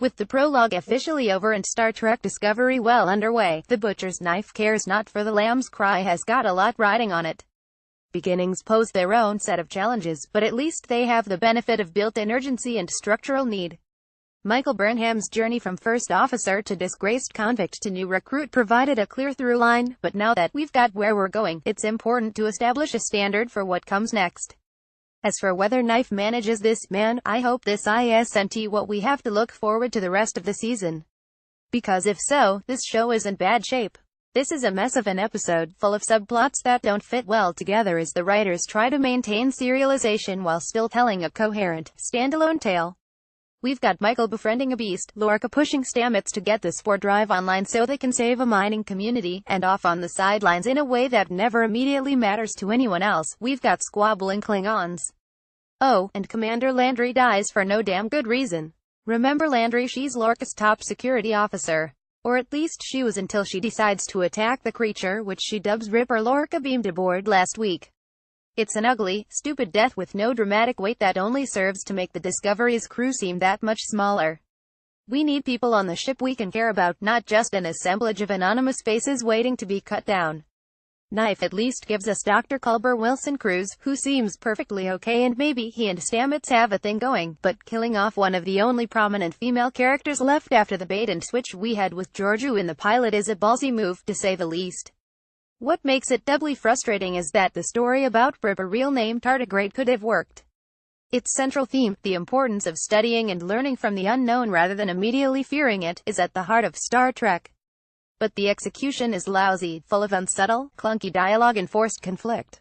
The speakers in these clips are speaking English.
With the prologue officially over and Star Trek Discovery well underway, the butcher's knife cares not for the lamb's cry has got a lot riding on it. Beginnings pose their own set of challenges, but at least they have the benefit of built-in urgency and structural need. Michael Burnham's journey from first officer to disgraced convict to new recruit provided a clear through line, but now that we've got where we're going, it's important to establish a standard for what comes next. As for whether Knife manages this, man, I hope this isn't what we have to look forward to the rest of the season. Because if so, this show is in bad shape. This is a mess of an episode, full of subplots that don't fit well together as the writers try to maintain serialization while still telling a coherent, standalone tale. We've got Michael befriending a beast, Lorca pushing Stamets to get the spore drive online so they can save a mining community, and off on the sidelines in a way that never immediately matters to anyone else, we've got squabbling Klingons. Oh, and Commander Landry dies for no damn good reason. Remember Landry, she's Lorca's top security officer. Or at least she was until she decides to attack the creature which she dubs Ripper. Lorca beamed aboard last week. It's an ugly, stupid death with no dramatic weight that only serves to make the Discovery's crew seem that much smaller. We need people on the ship we can care about, not just an assemblage of anonymous faces waiting to be cut down. Knife at least gives us Dr. Culber Wilson Cruz, who seems perfectly okay, and maybe he and Stamets have a thing going, but killing off one of the only prominent female characters left after the bait and switch we had with Georgiou in the pilot is a ballsy move, to say the least. What makes it doubly frustrating is that the story about Ripper, real name Tardigrade, could have worked. Its central theme, the importance of studying and learning from the unknown rather than immediately fearing it, is at the heart of Star Trek. But the execution is lousy, full of unsubtle, clunky dialogue and forced conflict.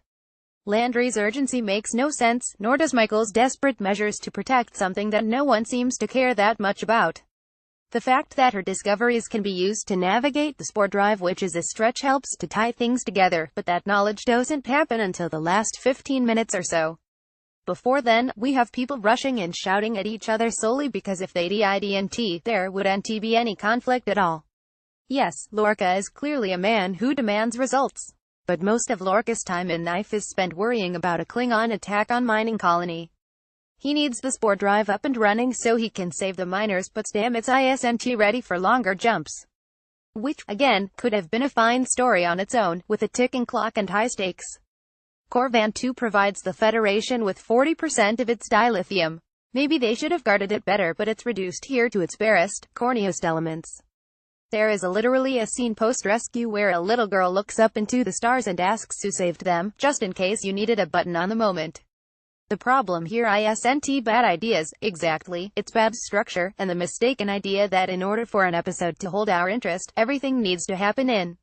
Landry's urgency makes no sense, nor does Michael's desperate measures to protect something that no one seems to care that much about. The fact that her discoveries can be used to navigate the spore drive, which is a stretch, helps to tie things together, but that knowledge doesn't happen until the last 15 minutes or so. Before then, we have people rushing and shouting at each other solely because if they didn't, there wouldn't be any conflict at all. Yes, Lorca is clearly a man who demands results. But most of Lorca's time in Knife is spent worrying about a Klingon attack on mining colony. He needs the spore drive up and running so he can save the miners, but Stamets isn't ready for longer jumps. Which, again, could have been a fine story on its own, with a ticking clock and high stakes. Corvan 2 provides the Federation with 40% of its dilithium. Maybe they should have guarded it better, but it's reduced here to its barest, corniest elements. There is literally a scene post-rescue where a little girl looks up into the stars and asks who saved them, just in case you needed a button on the moment. The problem here isn't bad ideas, exactly, it's bad structure, and the mistaken idea that in order for an episode to hold our interest, everything needs to happen in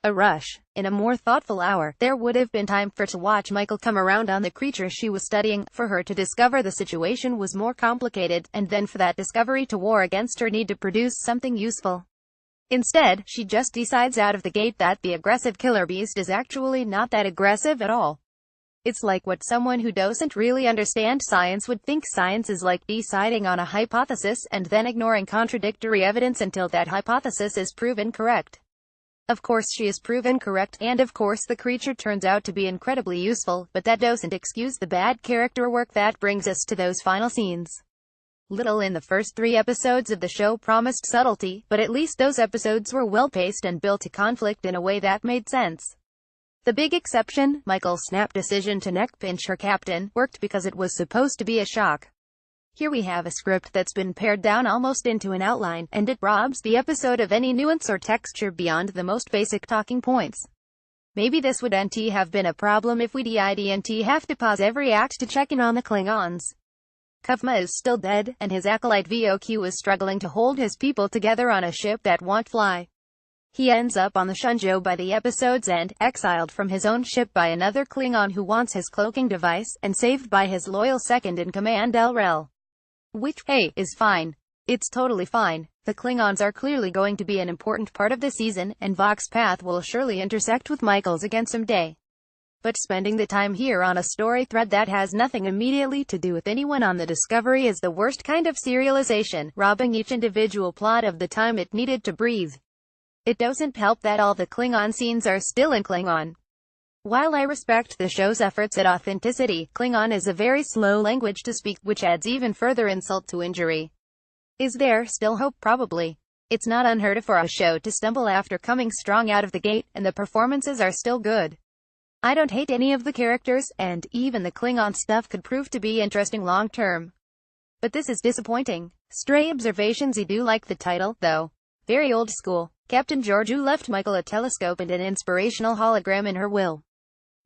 a rush. In a more thoughtful hour, there would have been time for to watch Michael come around on the creature she was studying, for her to discover the situation was more complicated, and then for that discovery to war against her need to produce something useful. Instead, she just decides out of the gate that the aggressive killer beast is actually not that aggressive at all. It's like what someone who doesn't really understand science would think. Science is like deciding on a hypothesis, and then ignoring contradictory evidence until that hypothesis is proven correct. Of course she is proven correct, and of course the creature turns out to be incredibly useful, but that doesn't excuse the bad character work that brings us to those final scenes. Little in the first 3 episodes of the show promised subtlety, but at least those episodes were well-paced and built to conflict in a way that made sense. The big exception, Michael's snap decision to neck-pinch her captain, worked because it was supposed to be a shock. Here we have a script that's been pared down almost into an outline, and it robs the episode of any nuance or texture beyond the most basic talking points. Maybe this wouldn't have been a problem if we didn't have to pause every act to check in on the Klingons. Kuvma is still dead, and his acolyte VOQ is struggling to hold his people together on a ship that won't fly. He ends up on the Shunjo by the episode's end, exiled from his own ship by another Klingon who wants his cloaking device, and saved by his loyal second-in-command El-Rel. Which, hey, is fine. It's totally fine. The Klingons are clearly going to be an important part of the season, and Vox's path will surely intersect with Michael's again someday. But spending the time here on a story thread that has nothing immediately to do with anyone on the Discovery is the worst kind of serialization, robbing each individual plot of the time it needed to breathe. It doesn't help that all the Klingon scenes are still in Klingon. While I respect the show's efforts at authenticity, Klingon is a very slow language to speak, which adds even further insult to injury. Is there still hope? Probably. It's not unheard of for a show to stumble after coming strong out of the gate, and the performances are still good. I don't hate any of the characters, and even the Klingon stuff could prove to be interesting long term. But this is disappointing. Stray observations. I do like the title, though. Very old school. Captain Georgiou left Michael a telescope and an inspirational hologram in her will.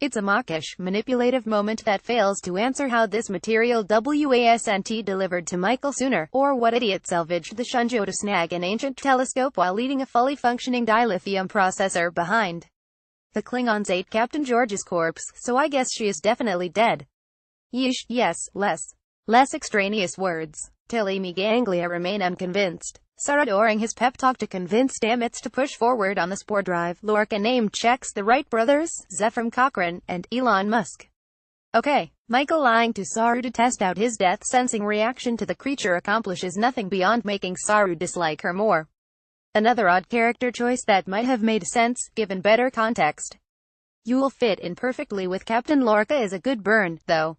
It's a mawkish, manipulative moment that fails to answer how this material wasn't delivered to Michael sooner, or what idiot salvaged the Shunjo to snag an ancient telescope while leaving a fully functioning dilithium processor behind. The Klingons ate Captain George's corpse, so I guess she is definitely dead. Yeesh, yes, less extraneous words. Till Amy Ganglia remain unconvinced. Saru during his pep talk to convince Stamets to push forward on the spore drive. Lorca name checks the Wright brothers, Zefram Cochrane, and Elon Musk. Okay, Michael lying to Saru to test out his death-sensing reaction to the creature accomplishes nothing beyond making Saru dislike her more. Another odd character choice that might have made sense, given better context. You'll fit in perfectly with Captain Lorca is a good burn, though.